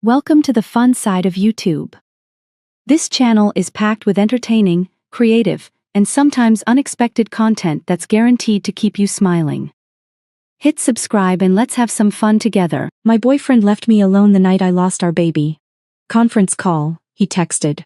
Welcome to the fun side of YouTube. This channel is packed with entertaining, creative, and sometimes unexpected content that's guaranteed to keep you smiling. Hit subscribe and let's have some fun together. My boyfriend left me alone the night I lost our baby. Conference call, he texted.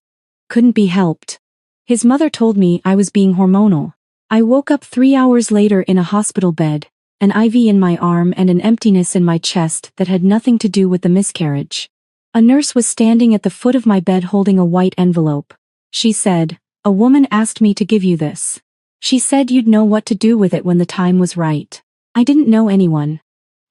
Couldn't be helped. His mother told me I was being hormonal. I woke up 3 hours later in a hospital bed, an IV in my arm and an emptiness in my chest that had nothing to do with the miscarriage. A nurse was standing at the foot of my bed holding a white envelope. She said, "A woman asked me to give you this. She said you'd know what to do with it when the time was right." I didn't know anyone.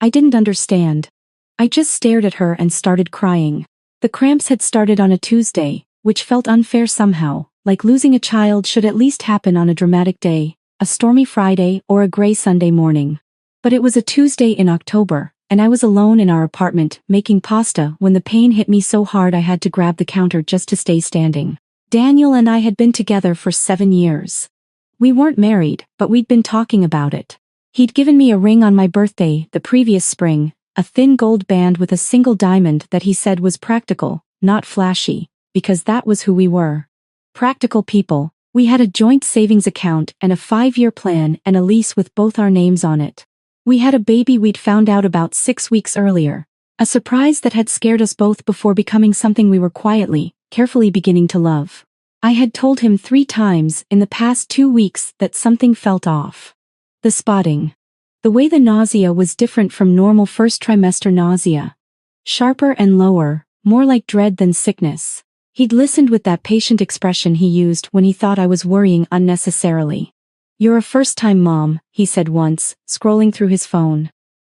I didn't understand. I just stared at her and started crying. The cramps had started on a Tuesday, which felt unfair somehow, like losing a child should at least happen on a dramatic day, a stormy Friday or a gray Sunday morning. But it was a Tuesday in October, and I was alone in our apartment making pasta when the pain hit me so hard I had to grab the counter just to stay standing. Daniel and I had been together for 7 years. We weren't married, but we'd been talking about it. He'd given me a ring on my birthday the previous spring, a thin gold band with a single diamond that he said was practical, not flashy, because that was who we were. Practical people. We had a joint savings account and a 5-year plan and a lease with both our names on it. We had a baby we'd found out about 6 weeks earlier, a surprise that had scared us both before becoming something we were quietly, carefully beginning to love. I had told him 3 times in the past 2 weeks that something felt off. The spotting. The way the nausea was different from normal first trimester nausea. Sharper and lower, more like dread than sickness. He'd listened with that patient expression he used when he thought I was worrying unnecessarily. "You're a first-time mom," he said once, scrolling through his phone.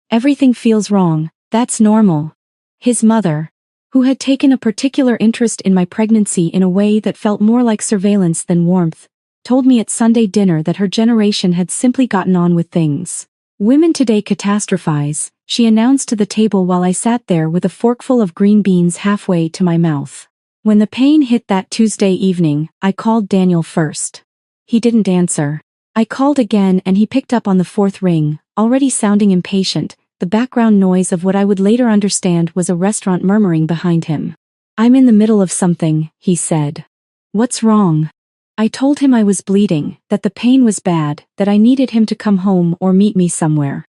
"Everything feels wrong, that's normal." His mother, who had taken a particular interest in my pregnancy in a way that felt more like surveillance than warmth, told me at Sunday dinner that her generation had simply gotten on with things. "Women today catastrophize," she announced to the table while I sat there with a forkful of green beans halfway to my mouth. When the pain hit that Tuesday evening, I called Daniel first. He didn't answer. I called again and he picked up on the 4th ring, already sounding impatient, the background noise of what I would later understand was a restaurant murmuring behind him. "I'm in the middle of something," he said. "What's wrong?" I told him I was bleeding, that the pain was bad, that I needed him to come home or meet me somewhere.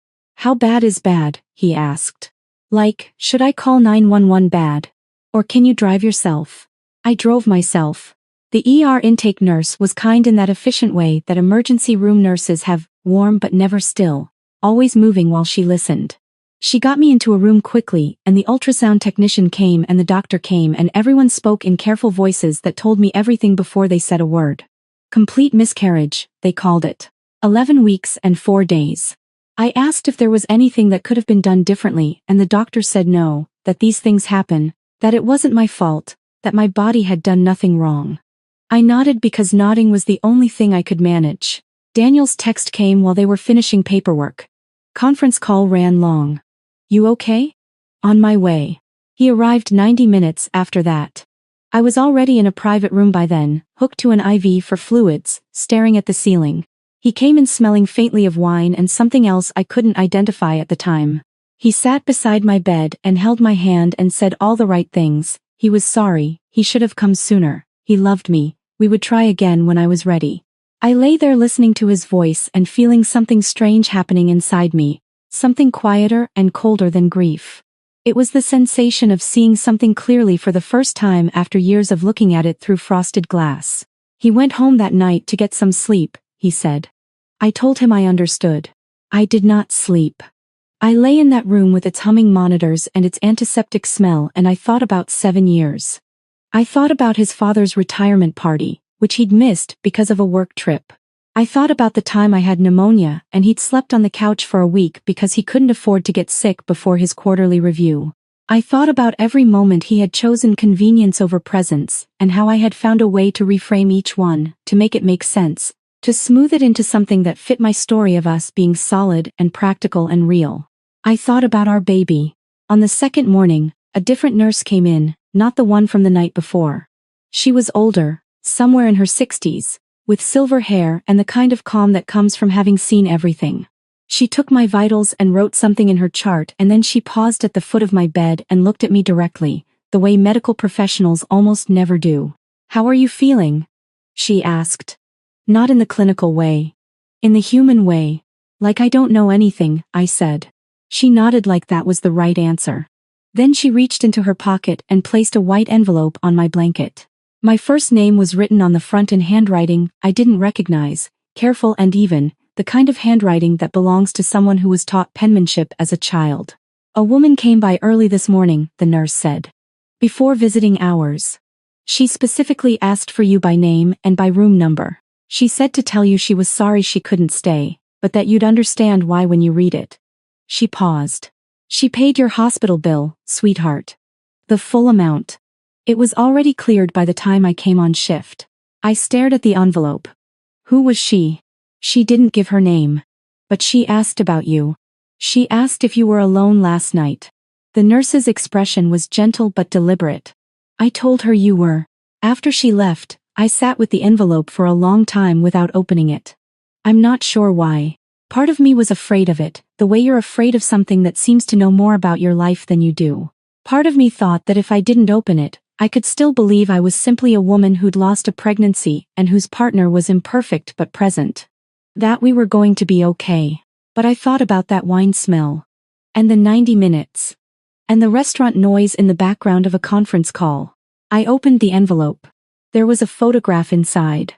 "How bad is bad?" he asked. "Like, should I call 911 bad? Or can you drive yourself?" I drove myself. The ER intake nurse was kind in that efficient way that emergency room nurses have, warm but never still, always moving while she listened. She got me into a room quickly, and the ultrasound technician came and the doctor came and everyone spoke in careful voices that told me everything before they said a word. Complete miscarriage, they called it. 11 weeks and 4 days. I asked if there was anything that could have been done differently, and the doctor said no, that these things happen, that it wasn't my fault, that my body had done nothing wrong. I nodded because nodding was the only thing I could manage. Daniel's text came while they were finishing paperwork. Conference call ran long. "You okay?" "On my way." He arrived 90 minutes after that. I was already in a private room by then, hooked to an IV for fluids, staring at the ceiling. He came in smelling faintly of wine and something else I couldn't identify at the time. He sat beside my bed and held my hand and said all the right things. He was sorry, he should have come sooner, he loved me, we would try again when I was ready. I lay there listening to his voice and feeling something strange happening inside me, something quieter and colder than grief. It was the sensation of seeing something clearly for the first time after years of looking at it through frosted glass. "He went home that night to get some sleep," he said. I told him I understood. I did not sleep. I lay in that room with its humming monitors and its antiseptic smell and I thought about 7 years. I thought about his father's retirement party, which he'd missed because of a work trip. I thought about the time I had pneumonia and he'd slept on the couch for a week because he couldn't afford to get sick before his quarterly review. I thought about every moment he had chosen convenience over presence and how I had found a way to reframe each one, to make it make sense, to smooth it into something that fit my story of us being solid and practical and real. I thought about our baby. On the second morning, a different nurse came in, not the one from the night before. She was older, somewhere in her 60s, with silver hair and the kind of calm that comes from having seen everything. She took my vitals and wrote something in her chart and then she paused at the foot of my bed and looked at me directly, the way medical professionals almost never do. "How are you feeling?" she asked. Not in the clinical way. In the human way. "Like I don't know anything," I said. She nodded like that was the right answer. Then she reached into her pocket and placed a white envelope on my blanket. My first name was written on the front in handwriting I didn't recognize, careful and even, the kind of handwriting that belongs to someone who was taught penmanship as a child. "A woman came by early this morning," the nurse said. "Before visiting hours. She specifically asked for you by name and by room number. She said to tell you she was sorry she couldn't stay, but that you'd understand why when you read it." She paused. "She paid your hospital bill, sweetheart. The full amount. It was already cleared by the time I came on shift." I stared at the envelope. "Who was she?" "She didn't give her name. But she asked about you. She asked if you were alone last night." The nurse's expression was gentle but deliberate. "I told her you were." After she left, I sat with the envelope for a long time without opening it. I'm not sure why. Part of me was afraid of it, the way you're afraid of something that seems to know more about your life than you do. Part of me thought that if I didn't open it, I could still believe I was simply a woman who'd lost a pregnancy and whose partner was imperfect but present. That we were going to be okay. But I thought about that wine smell. And the 90 minutes. And the restaurant noise in the background of a conference call. I opened the envelope. There was a photograph inside.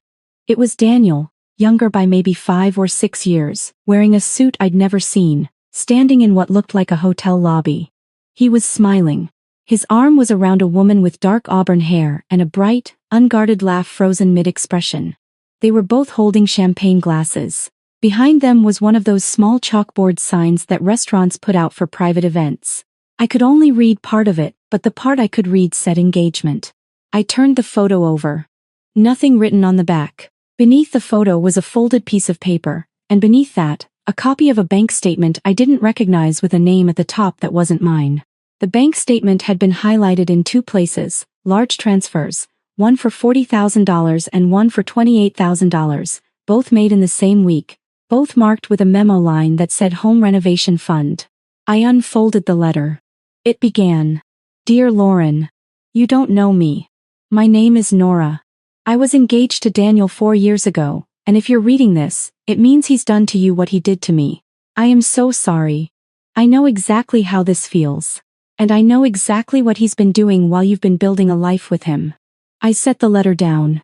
It was Daniel, younger by maybe 5 or 6 years, wearing a suit I'd never seen, standing in what looked like a hotel lobby. He was smiling. His arm was around a woman with dark auburn hair and a bright, unguarded laugh frozen mid-expression. They were both holding champagne glasses. Behind them was one of those small chalkboard signs that restaurants put out for private events. I could only read part of it, but the part I could read said engagement. I turned the photo over. Nothing written on the back. Beneath the photo was a folded piece of paper, and beneath that, a copy of a bank statement I didn't recognize with a name at the top that wasn't mine. The bank statement had been highlighted in 2 places, large transfers, one for $40,000 and one for $28,000, both made in the same week, both marked with a memo line that said Home Renovation Fund. I unfolded the letter. It began, "Dear Lauren, you don't know me. My name is Nora. I was engaged to Daniel 4 years ago, and if you're reading this, it means he's done to you what he did to me. I am so sorry. I know exactly how this feels. And I know exactly what he's been doing while you've been building a life with him." I set the letter down.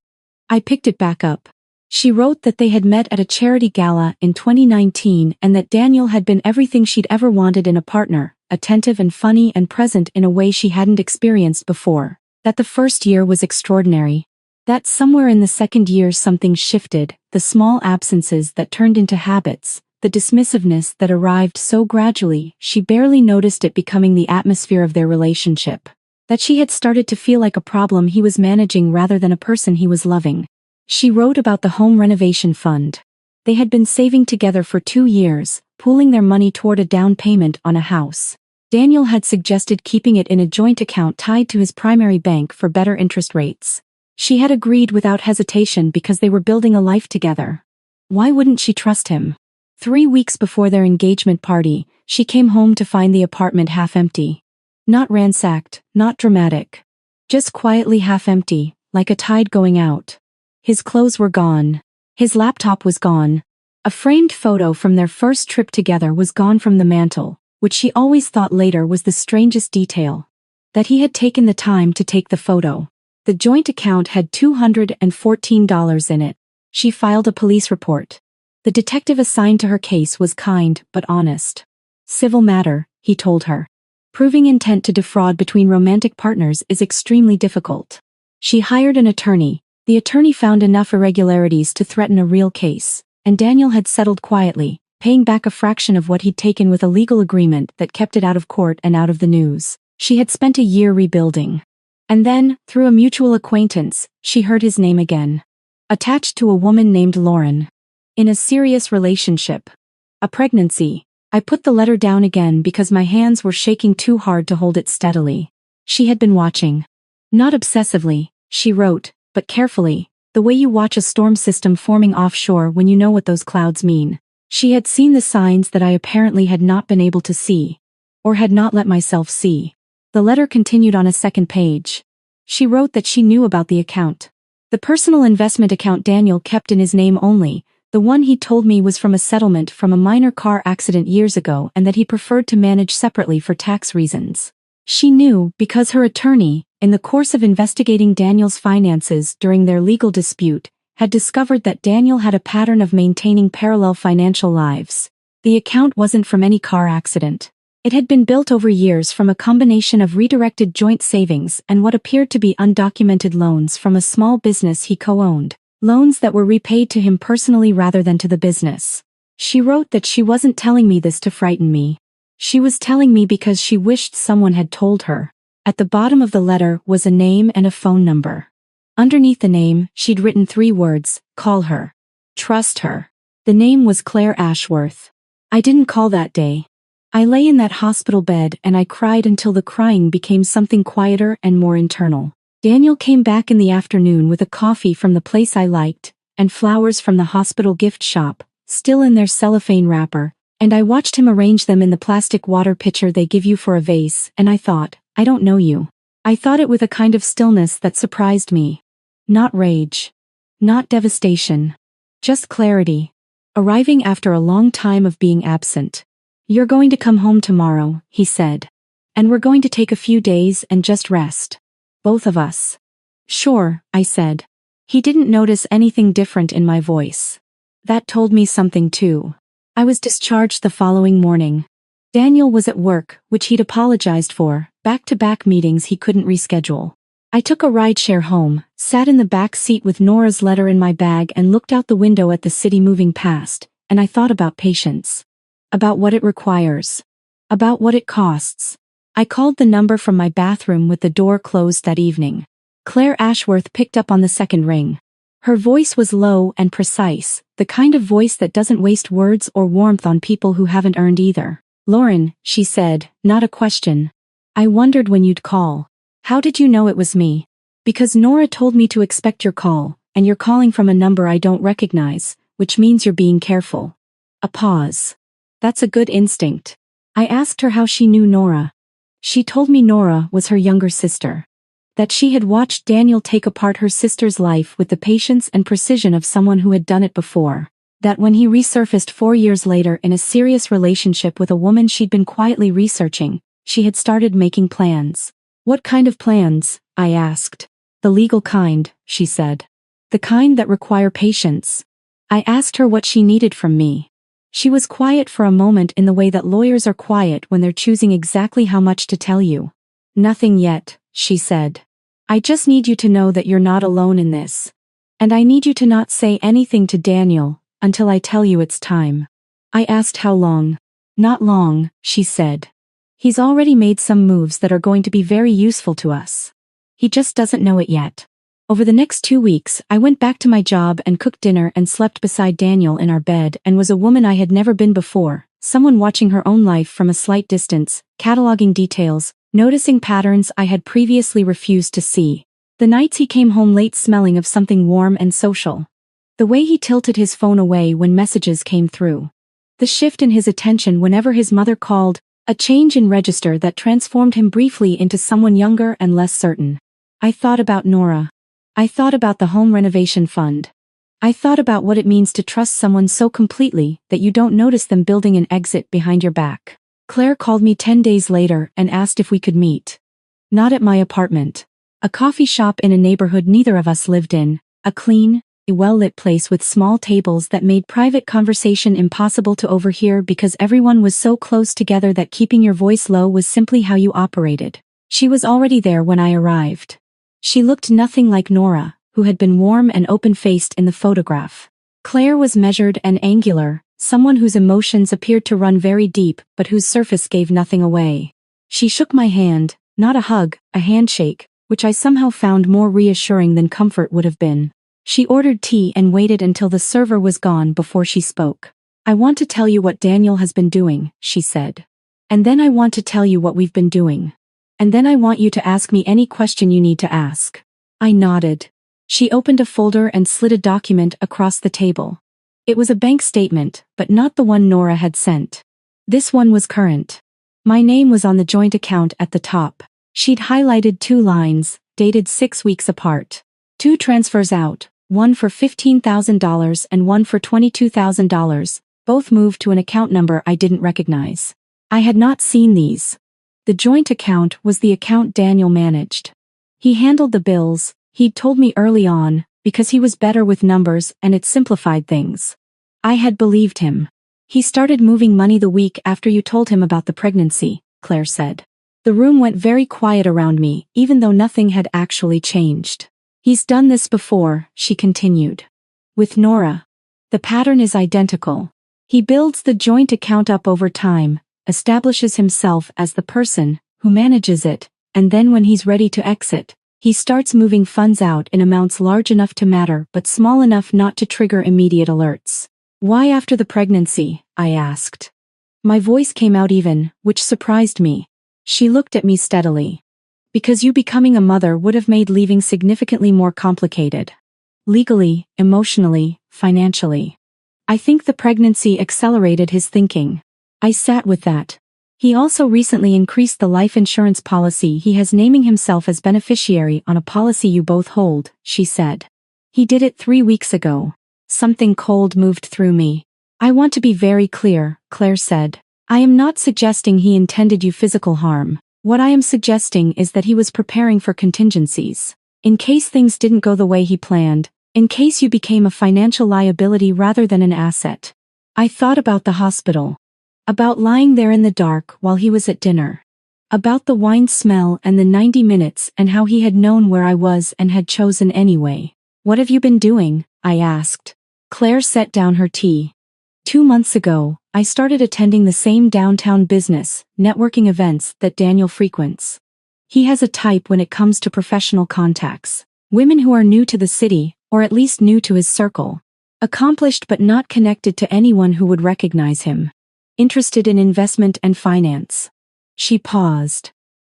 I picked it back up. She wrote that they had met at a charity gala in 2019 and that Daniel had been everything she'd ever wanted in a partner, attentive and funny and present in a way she hadn't experienced before. That the first year was extraordinary. That somewhere in the second year something shifted, the small absences that turned into habits, the dismissiveness that arrived so gradually she barely noticed it becoming the atmosphere of their relationship. That she had started to feel like a problem he was managing rather than a person he was loving. She wrote about the Home Renovation Fund. They had been saving together for 2 years, pooling their money toward a down payment on a house. Daniel had suggested keeping it in a joint account tied to his primary bank for better interest rates. She had agreed without hesitation because they were building a life together. Why wouldn't she trust him? 3 weeks before their engagement party, she came home to find the apartment half empty. Not ransacked, not dramatic. Just quietly half empty, like a tide going out. His clothes were gone. His laptop was gone. A framed photo from their first trip together was gone from the mantel, which she always thought later was the strangest detail. That he had taken the time to take the photo. The joint account had $214 in it. She filed a police report. The detective assigned to her case was kind but honest. "Civil matter," he told her. "Proving intent to defraud between romantic partners is extremely difficult." She hired an attorney. The attorney found enough irregularities to threaten a real case, and Daniel had settled quietly, paying back a fraction of what he'd taken with a legal agreement that kept it out of court and out of the news. She had spent a year rebuilding. And then, through a mutual acquaintance, she heard his name again. Attached to a woman named Lauren. In a serious relationship. A pregnancy. I put the letter down again because my hands were shaking too hard to hold it steadily. She had been watching. Not obsessively, she wrote, but carefully, the way you watch a storm system forming offshore when you know what those clouds mean. She had seen the signs that I apparently had not been able to see. Or had not let myself see. The letter continued on a second page. She wrote that she knew about the account. The personal investment account Daniel kept in his name only, the one he told me was from a settlement from a minor car accident years ago and that he preferred to manage separately for tax reasons. She knew because her attorney, in the course of investigating Daniel's finances during their legal dispute, had discovered that Daniel had a pattern of maintaining parallel financial lives. The account wasn't from any car accident. It had been built over years from a combination of redirected joint savings and what appeared to be undocumented loans from a small business he co-owned, loans that were repaid to him personally rather than to the business. She wrote that she wasn't telling me this to frighten me. She was telling me because she wished someone had told her. At the bottom of the letter was a name and a phone number. Underneath the name, she'd written 3 words: call her. Trust her. The name was Claire Ashworth. I didn't call that day. I lay in that hospital bed and I cried until the crying became something quieter and more internal. Daniel came back in the afternoon with a coffee from the place I liked, and flowers from the hospital gift shop, still in their cellophane wrapper, and I watched him arrange them in the plastic water pitcher they give you for a vase, and I thought, I don't know you. I thought it with a kind of stillness that surprised me. Not rage. Not devastation. Just clarity. Arriving after a long time of being absent. You're going to come home tomorrow, he said. And we're going to take a few days and just rest. Both of us. Sure, I said. He didn't notice anything different in my voice. That told me something too. I was discharged the following morning. Daniel was at work, which he'd apologized for, back-to-back meetings he couldn't reschedule. I took a rideshare home, sat in the back seat with Nora's letter in my bag and looked out the window at the city moving past, and I thought about patience. About what it requires. About what it costs. I called the number from my bathroom with the door closed that evening. Claire Ashworth picked up on the second ring. Her voice was low and precise, the kind of voice that doesn't waste words or warmth on people who haven't earned either. Lauren, she said, not a question. I wondered when you'd call. How did you know it was me? Because Nora told me to expect your call, and you're calling from a number I don't recognize, which means you're being careful. A pause. That's a good instinct. I asked her how she knew Nora. She told me Nora was her younger sister. That she had watched Daniel take apart her sister's life with the patience and precision of someone who had done it before. That when he resurfaced 4 years later in a serious relationship with a woman she'd been quietly researching, she had started making plans. What kind of plans? I asked. The legal kind, she said. The kind that require patience. I asked her what she needed from me. She was quiet for a moment in the way that lawyers are quiet when they're choosing exactly how much to tell you. Nothing yet, she said. I just need you to know that you're not alone in this. And I need you to not say anything to Daniel until I tell you it's time. I asked how long. Not long, she said. He's already made some moves that are going to be very useful to us. He just doesn't know it yet. Over the next 2 weeks, I went back to my job and cooked dinner and slept beside Daniel in our bed and was a woman I had never been before, someone watching her own life from a slight distance, cataloging details, noticing patterns I had previously refused to see. The nights he came home late smelling of something warm and social. The way he tilted his phone away when messages came through. The shift in his attention whenever his mother called, a change in register that transformed him briefly into someone younger and less certain. I thought about Nora. I thought about the home renovation fund. I thought about what it means to trust someone so completely that you don't notice them building an exit behind your back. Claire called me 10 days later and asked if we could meet. Not at my apartment. A coffee shop in a neighborhood neither of us lived in, a clean, well-lit place with small tables that made private conversation impossible to overhear because everyone was so close together that keeping your voice low was simply how you operated. She was already there when I arrived. She looked nothing like Nora, who had been warm and open-faced in the photograph. Claire was measured and angular, someone whose emotions appeared to run very deep but whose surface gave nothing away. She shook my hand, not a hug, a handshake, which I somehow found more reassuring than comfort would have been. She ordered tea and waited until the server was gone before she spoke. I want to tell you what Daniel has been doing, she said. And then I want to tell you what we've been doing. And then I want you to ask me any question you need to ask. I nodded. She opened a folder and slid a document across the table. It was a bank statement, but not the one Nora had sent. This one was current. My name was on the joint account at the top. She'd highlighted 2 lines, dated 6 weeks apart. 2 transfers out, one for $15,000 and one for $22,000, both moved to an account number I didn't recognize. I had not seen these. The joint account was the account Daniel managed. He handled the bills, he'd told me early on, because he was better with numbers and it simplified things. I had believed him. He started moving money the week after you told him about the pregnancy, Claire said. The room went very quiet around me, even though nothing had actually changed. He's done this before, she continued. With Nora. The pattern is identical. He builds the joint account up over time, establishes himself as the person who manages it, and then when he's ready to exit, he starts moving funds out in amounts large enough to matter but small enough not to trigger immediate alerts. Why after the pregnancy? I asked. My voice came out even, which surprised me. She looked at me steadily. Because you becoming a mother would have made leaving significantly more complicated. Legally, emotionally, financially. I think the pregnancy accelerated his thinking. I sat with that. He also recently increased the life insurance policy he has, naming himself as beneficiary on a policy you both hold, she said. He did it 3 weeks ago. Something cold moved through me. I want to be very clear, Claire said. I am not suggesting he intended you physical harm. What I am suggesting is that he was preparing for contingencies. In case things didn't go the way he planned, in case you became a financial liability rather than an asset. I thought about the hospital. About lying there in the dark while he was at dinner. About the wine smell and the 90 minutes and how he had known where I was and had chosen anyway. What have you been doing? I asked. Claire set down her tea. 2 months ago, I started attending the same downtown business, networking events that Daniel frequents. He has a type when it comes to professional contacts. Women who are new to the city, or at least new to his circle. Accomplished but not connected to anyone who would recognize him. Interested in investment and finance. She paused.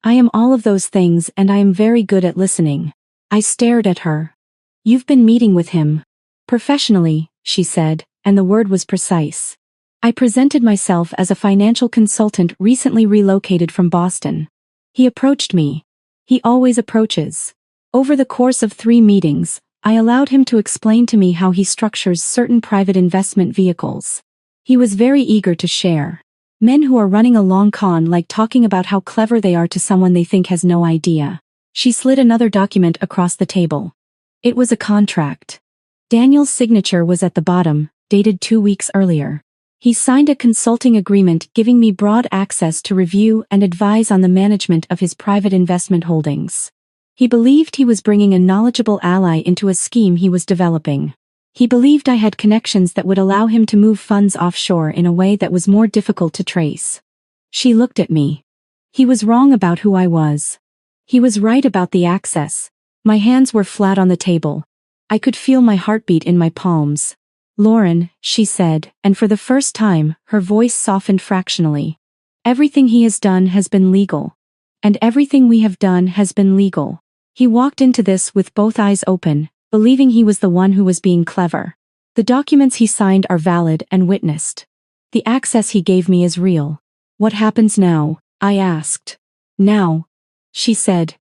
I am all of those things and I am very good at listening. I stared at her. You've been meeting with him. Professionally, she said, and the word was precise. I presented myself as a financial consultant recently relocated from Boston. He approached me. He always approaches. Over the course of 3 meetings, I allowed him to explain to me how he structures certain private investment vehicles. He was very eager to share. Men who are running a long con like talking about how clever they are to someone they think has no idea. She slid another document across the table. It was a contract. Daniel's signature was at the bottom, dated 2 weeks earlier. He signed a consulting agreement giving me broad access to review and advise on the management of his private investment holdings. He believed he was bringing a knowledgeable ally into a scheme he was developing. He believed I had connections that would allow him to move funds offshore in a way that was more difficult to trace. She looked at me. He was wrong about who I was. He was right about the access. My hands were flat on the table. I could feel my heartbeat in my palms. Lauren, she said, and for the first time, her voice softened fractionally. Everything he has done has been legal. And everything we have done has been legal. He walked into this with both eyes open, believing he was the one who was being clever. The documents he signed are valid and witnessed. The access he gave me is real. What happens now? I asked. Now, she said.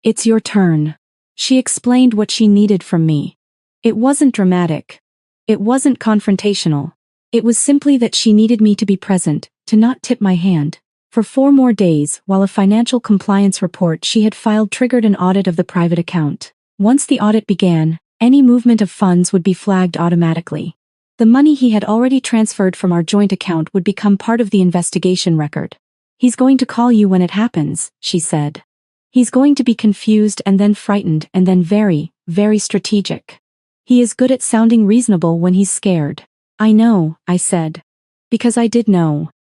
It's your turn. She explained what she needed from me. It wasn't dramatic. It wasn't confrontational. It was simply that she needed me to be present, to not tip my hand. For 4 more days, while a financial compliance report she had filed triggered an audit of the private account. Once the audit began, any movement of funds would be flagged automatically. The money he had already transferred from our joint account would become part of the investigation record. He's going to call you when it happens, she said. He's going to be confused and then frightened and then very, very strategic. He is good at sounding reasonable when he's scared. I know, I said. Because I did know.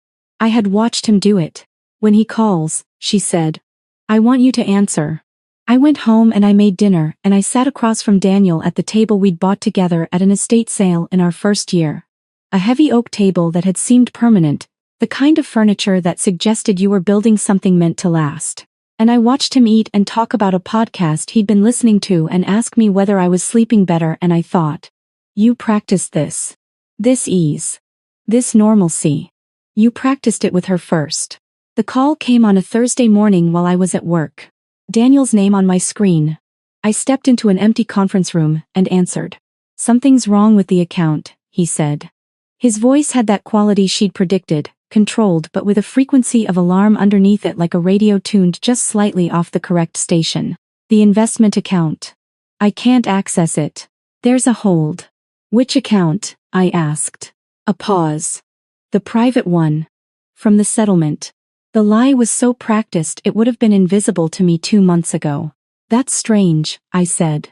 I had watched him do it. When he calls, she said. I want you to answer. I went home and I made dinner and I sat across from Daniel at the table we'd bought together at an estate sale in our first year. A heavy oak table that had seemed permanent, the kind of furniture that suggested you were building something meant to last. And I watched him eat and talk about a podcast he'd been listening to and ask me whether I was sleeping better, and I thought, you practiced this. This ease. This normalcy. You practiced it with her first. The call came on a Thursday morning while I was at work. Daniel's name on my screen. I stepped into an empty conference room and answered. Something's wrong with the account, he said. His voice had that quality she'd predicted, controlled but with a frequency of alarm underneath it like a radio tuned just slightly off the correct station. The investment account. I can't access it. There's a hold. Which account? I asked. A pause. The private one. From the settlement. The lie was so practiced it would have been invisible to me 2 months ago. That's strange, I said.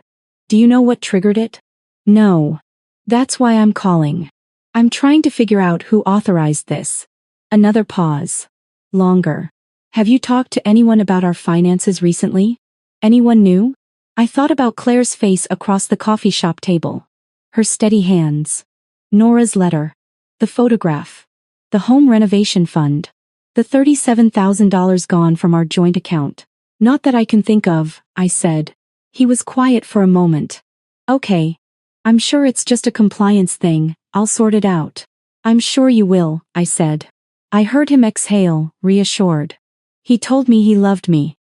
Do you know what triggered it? No. That's why I'm calling. I'm trying to figure out who authorized this. Another pause. Longer. Have you talked to anyone about our finances recently? Anyone new? I thought about Claire's face across the coffee shop table. Her steady hands. Nora's letter. The photograph. The home renovation fund. The $37,000 gone from our joint account. Not that I can think of, I said. He was quiet for a moment. Okay. I'm sure it's just a compliance thing, I'll sort it out. I'm sure you will, I said. I heard him exhale, reassured. He told me he loved me.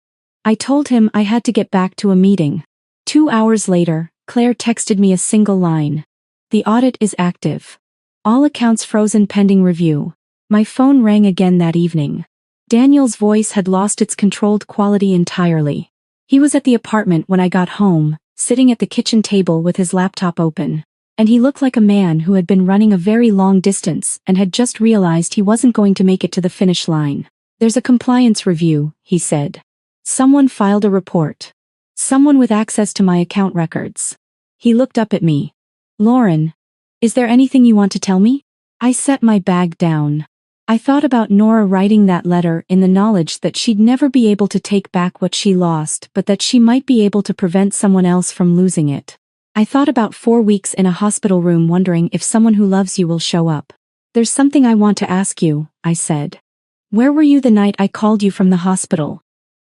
I told him I had to get back to a meeting. 2 hours later, Claire texted me a single line. The audit is active. All accounts frozen pending review. My phone rang again that evening. Daniel's voice had lost its controlled quality entirely. He was at the apartment when I got home, sitting at the kitchen table with his laptop open. And he looked like a man who had been running a very long distance and had just realized he wasn't going to make it to the finish line. There's a compliance review, he said. Someone filed a report. Someone with access to my account records. He looked up at me. Lauren, is there anything you want to tell me? I set my bag down. I thought about Nora writing that letter in the knowledge that she'd never be able to take back what she lost, but that she might be able to prevent someone else from losing it. I thought about 4 weeks in a hospital room wondering if someone who loves you will show up. There's something I want to ask you, I said. Where were you the night I called you from the hospital?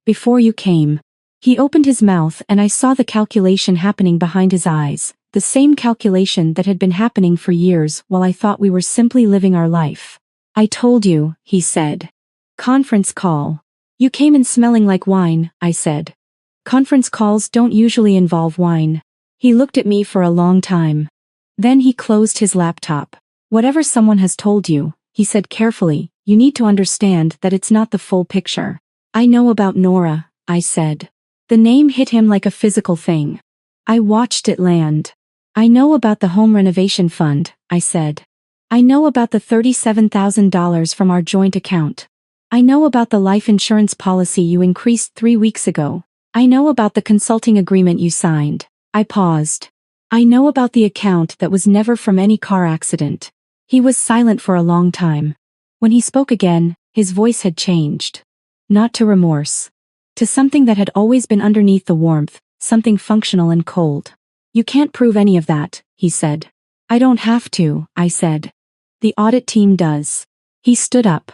Before you came. He opened his mouth and I saw the calculation happening behind his eyes, the same calculation that had been happening for years while I thought we were simply living our life. I told you, he said. Conference call. You came in smelling like wine, I said. Conference calls don't usually involve wine. He looked at me for a long time. Then he closed his laptop. Whatever someone has told you, he said carefully, you need to understand that it's not the full picture. I know about Nora, I said. The name hit him like a physical thing. I watched it land. I know about the home renovation fund, I said. I know about the $37,000 from our joint account. I know about the life insurance policy you increased 3 weeks ago. I know about the consulting agreement you signed. I paused. I know about the account that was never from any car accident. He was silent for a long time. When he spoke again, his voice had changed. Not to remorse. To something that had always been underneath the warmth, something functional and cold. You can't prove any of that, he said. I don't have to, I said. The audit team does. He stood up.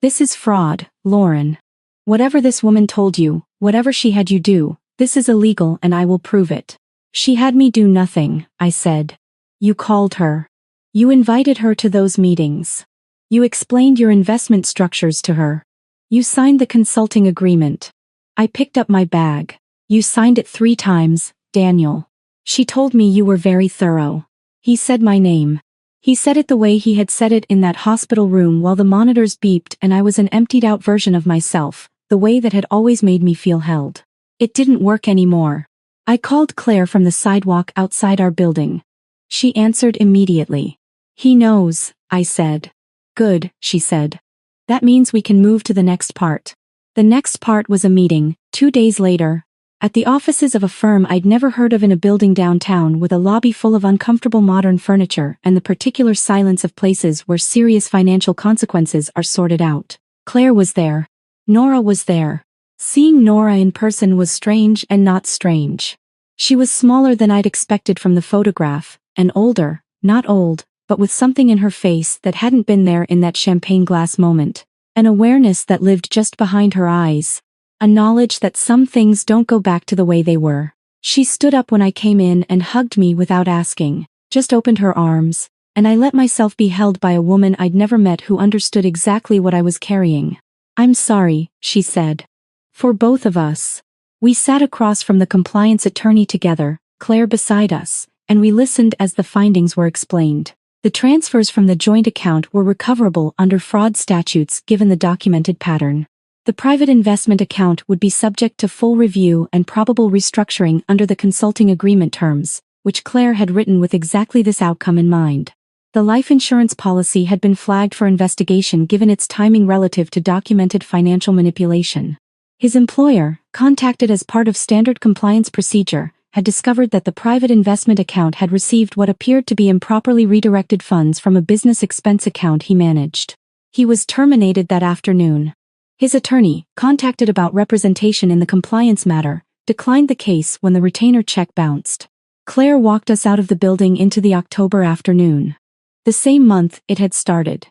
This is fraud, Lauren. Whatever this woman told you, whatever she had you do, this is illegal and I will prove it. She had me do nothing, I said. You called her. You invited her to those meetings. You explained your investment structures to her. You signed the consulting agreement. I picked up my bag. You signed it 3 times, Daniel. She told me you were very thorough. He said my name. He said it the way he had said it in that hospital room while the monitors beeped and I was an emptied-out version of myself, the way that had always made me feel held. It didn't work anymore. I called Claire from the sidewalk outside our building. She answered immediately. He knows, I said. Good, she said. That means we can move to the next part. The next part was a meeting, 2 days later, at the offices of a firm I'd never heard of in a building downtown with a lobby full of uncomfortable modern furniture and the particular silence of places where serious financial consequences are sorted out. Claire was there. Nora was there. Seeing Nora in person was strange and not strange. She was smaller than I'd expected from the photograph, and older, not old, but with something in her face that hadn't been there in that champagne glass moment. An awareness that lived just behind her eyes. A knowledge that some things don't go back to the way they were. She stood up when I came in and hugged me without asking, just opened her arms, and I let myself be held by a woman I'd never met who understood exactly what I was carrying. I'm sorry, she said. For both of us. We sat across from the compliance attorney together, Claire beside us, and we listened as the findings were explained. The transfers from the joint account were recoverable under fraud statutes given the documented pattern. The private investment account would be subject to full review and probable restructuring under the consulting agreement terms, which Claire had written with exactly this outcome in mind. The life insurance policy had been flagged for investigation given its timing relative to documented financial manipulation. His employer, contacted as part of standard compliance procedure, had discovered that the private investment account had received what appeared to be improperly redirected funds from a business expense account he managed. He was terminated that afternoon. His attorney, contacted about representation in the compliance matter, declined the case when the retainer check bounced. Claire walked us out of the building into the October afternoon. The same month it had started.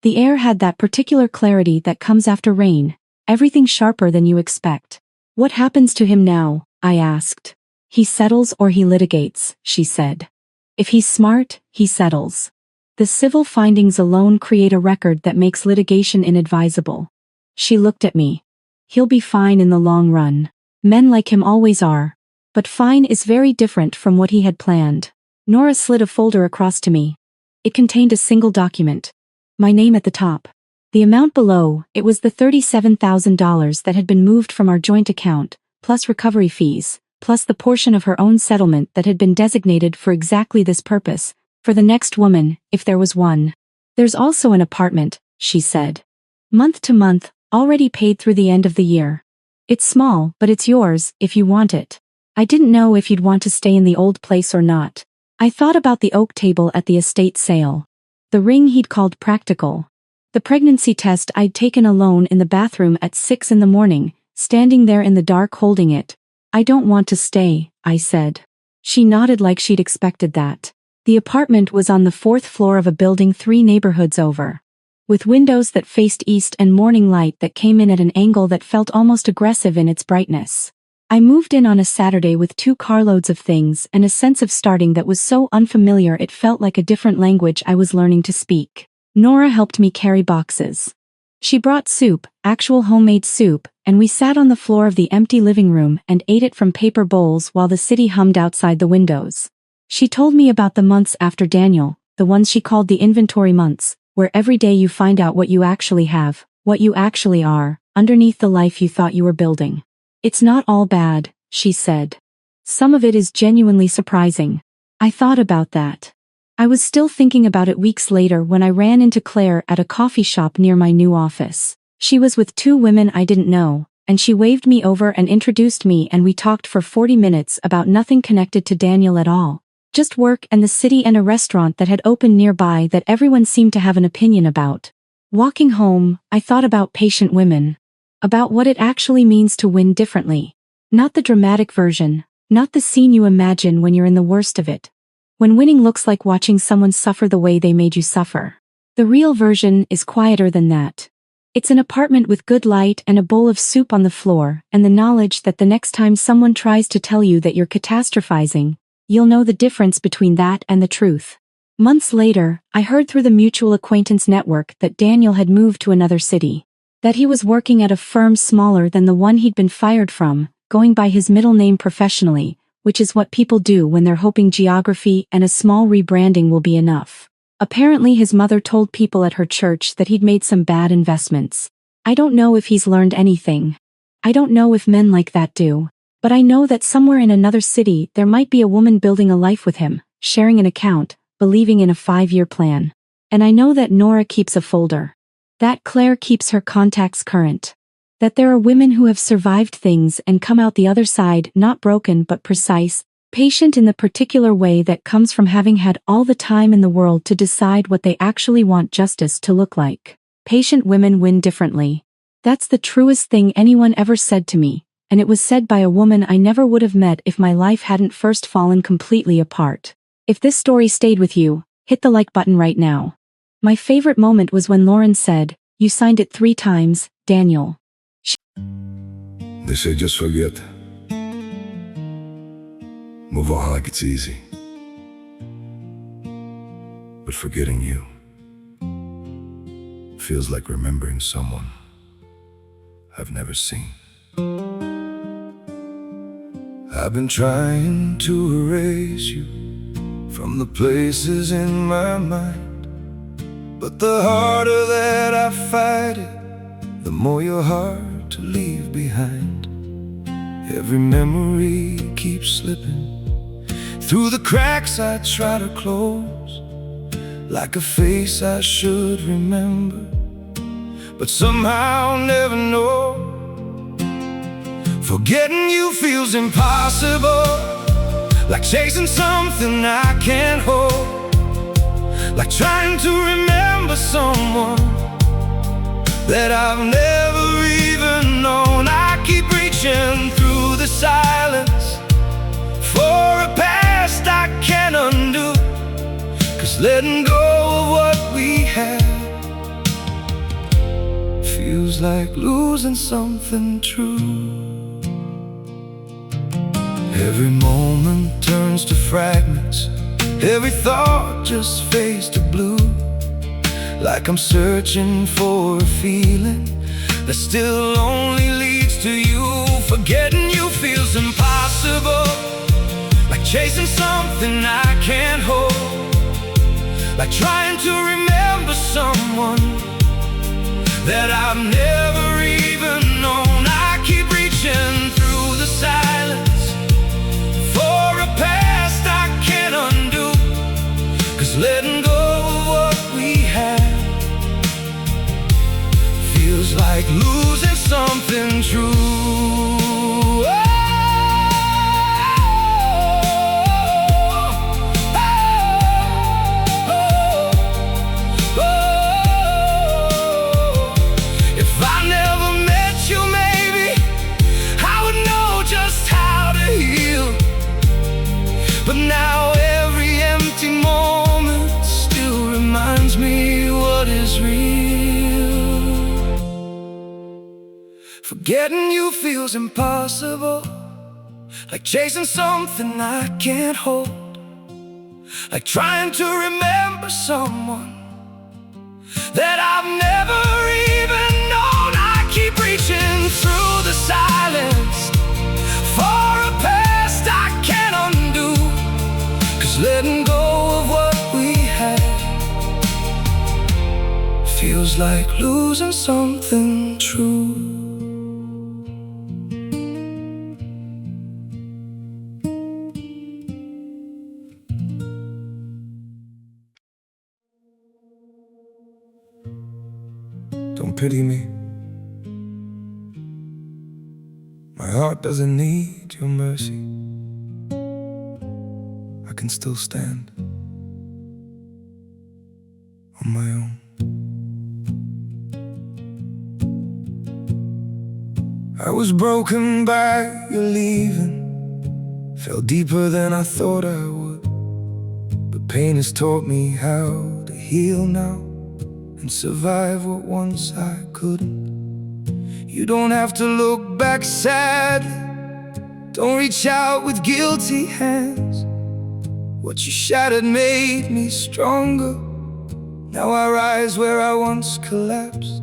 The air had that particular clarity that comes after rain, everything sharper than you expect. What happens to him now? I asked. He settles or he litigates, she said. If he's smart, he settles. The civil findings alone create a record that makes litigation inadvisable. She looked at me. He'll be fine in the long run. Men like him always are. But fine is very different from what he had planned. Nora slid a folder across to me. It contained a single document. My name at the top. The amount below, it was the $37,000 that had been moved from our joint account, plus recovery fees, plus the portion of her own settlement that had been designated for exactly this purpose, for the next woman, if there was one. There's also an apartment, she said. Month to month, already paid through the end of the year. It's small, but it's yours, if you want it. I didn't know if you'd want to stay in the old place or not. I thought about the oak table at the estate sale. The ring he'd called practical. The pregnancy test I'd taken alone in the bathroom at 6 in the morning, standing there in the dark holding it. I don't want to stay, I said. She nodded like she'd expected that. The apartment was on the 4th floor of a building 3 neighborhoods over, with windows that faced east and morning light that came in at an angle that felt almost aggressive in its brightness. I moved in on a Saturday with 2 carloads of things and a sense of starting that was so unfamiliar it felt like a different language I was learning to speak. Nora helped me carry boxes. She brought soup, actual homemade soup, and we sat on the floor of the empty living room and ate it from paper bowls while the city hummed outside the windows. She told me about the months after Daniel, the ones she called the inventory months, where every day you find out what you actually have, what you actually are, underneath the life you thought you were building. It's not all bad, she said. Some of it is genuinely surprising. I thought about that. I was still thinking about it weeks later when I ran into Claire at a coffee shop near my new office. She was with 2 women I didn't know, and she waved me over and introduced me, and we talked for 40 minutes about nothing connected to Daniel at all. Just work and the city and a restaurant that had opened nearby that everyone seemed to have an opinion about. Walking home, I thought about patient women. About what it actually means to win differently. Not the dramatic version, not the scene you imagine when you're in the worst of it. When winning looks like watching someone suffer the way they made you suffer. The real version is quieter than that. It's an apartment with good light and a bowl of soup on the floor, and the knowledge that the next time someone tries to tell you that you're catastrophizing, you'll know the difference between that and the truth. Months later, I heard through the mutual acquaintance network that Daniel had moved to another city. That he was working at a firm smaller than the one he'd been fired from, going by his middle name professionally, which is what people do when they're hoping geography and a small rebranding will be enough. Apparently his mother told people at her church that he'd made some bad investments. I don't know if he's learned anything. I don't know if men like that do. But I know that somewhere in another city there might be a woman building a life with him, sharing an account, believing in a 5-year plan. And I know that Nora keeps a folder. That Claire keeps her contacts current. That there are women who have survived things and come out the other side not broken but precise, patient in the particular way that comes from having had all the time in the world to decide what they actually want justice to look like. Patient women win differently. That's the truest thing anyone ever said to me, and it was said by a woman I never would have met if my life hadn't first fallen completely apart. If this story stayed with you, hit the like button right now. My favorite moment was when Lauren said, "You signed it 3 times, Daniel." They say just forget. Move on like it's easy. But forgetting you feels like remembering someone I've never seen. I've been trying to erase you from the places in my mind, but the harder that I fight it, the more you're hard to leave behind. Every memory keeps slipping through the cracks I try to close, like a face I should remember, but somehow never know. Forgetting you feels impossible, like chasing something I can't hold, like trying to remember someone that I've never even known. I keep reaching through the silence for a past I can't undo, 'cause letting go of what we had feels like losing something true. Every moment turns to fragments, every thought just fades to blue, like I'm searching for a feeling that still only leads to you. Forgetting you feels impossible, like chasing something I can't hold, like trying to remember someone that I've never even known. I keep reaching through the silence for a past I can't undo, 'cause letting go of what we had feels like losing something true. If I never met you, maybe I would know just how to heal, but now every empty moment still reminds me what is real. Forgetting you feels impossible, like chasing something I can't hold, like trying to remember someone that I've never even known. I keep reaching through the silence for a past I can't undo, 'cause letting go of what we had feels like losing something true. Don't pity me. My heart doesn't need your mercy. I can still stand on my own. I was broken by your leaving, fell deeper than I thought I would, but pain has taught me how to heal now and survive what once I couldn't. You don't have to look back sadly, don't reach out with guilty hands. What you shattered made me stronger, now I rise where I once collapsed.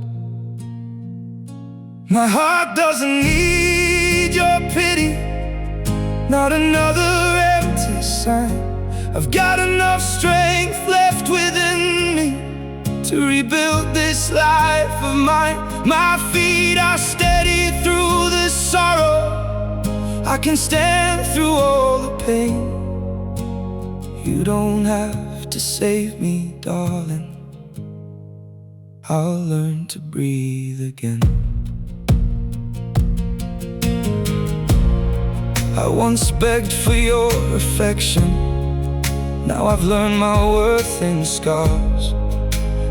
My heart doesn't need your pity, not another empty sign. I've got enough strength left within me to rebuild this life of mine. My feet are steady through this sorrow, I can stand through all the pain. You don't have to save me, darling, I'll learn to breathe again. I once begged for your affection, now I've learned my worth in scars.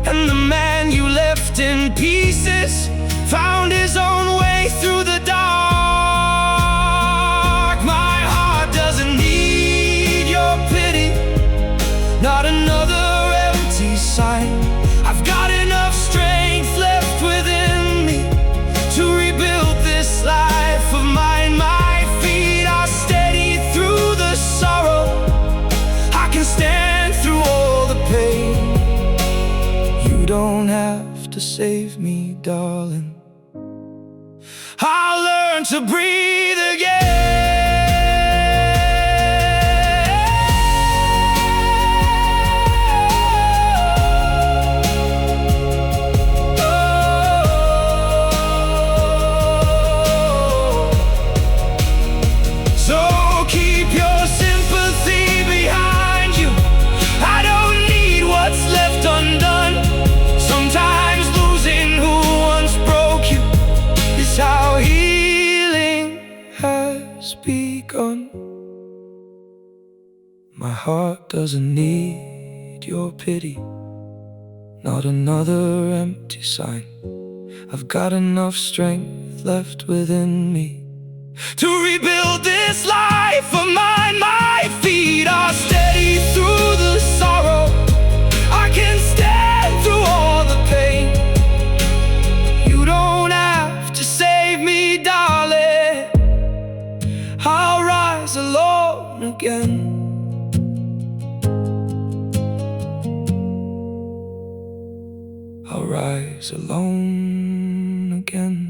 And the man you left in pieces found his own way through the dark. My heart doesn't need your pity, not another empty sign. I've got enough strength left within me to rebuild this life of mine. My feet are steady through the sorrow, I can stand through all the pain. You don't have to save me, darling, I'll learn to breathe again. My heart doesn't need your pity, not another empty sign. I've got enough strength left within me to rebuild this life of mine. My feet are steady through the sorrow. I can stand through all the pain. You don't have to save me, darling. I'll rise alone again. I'll rise alone again.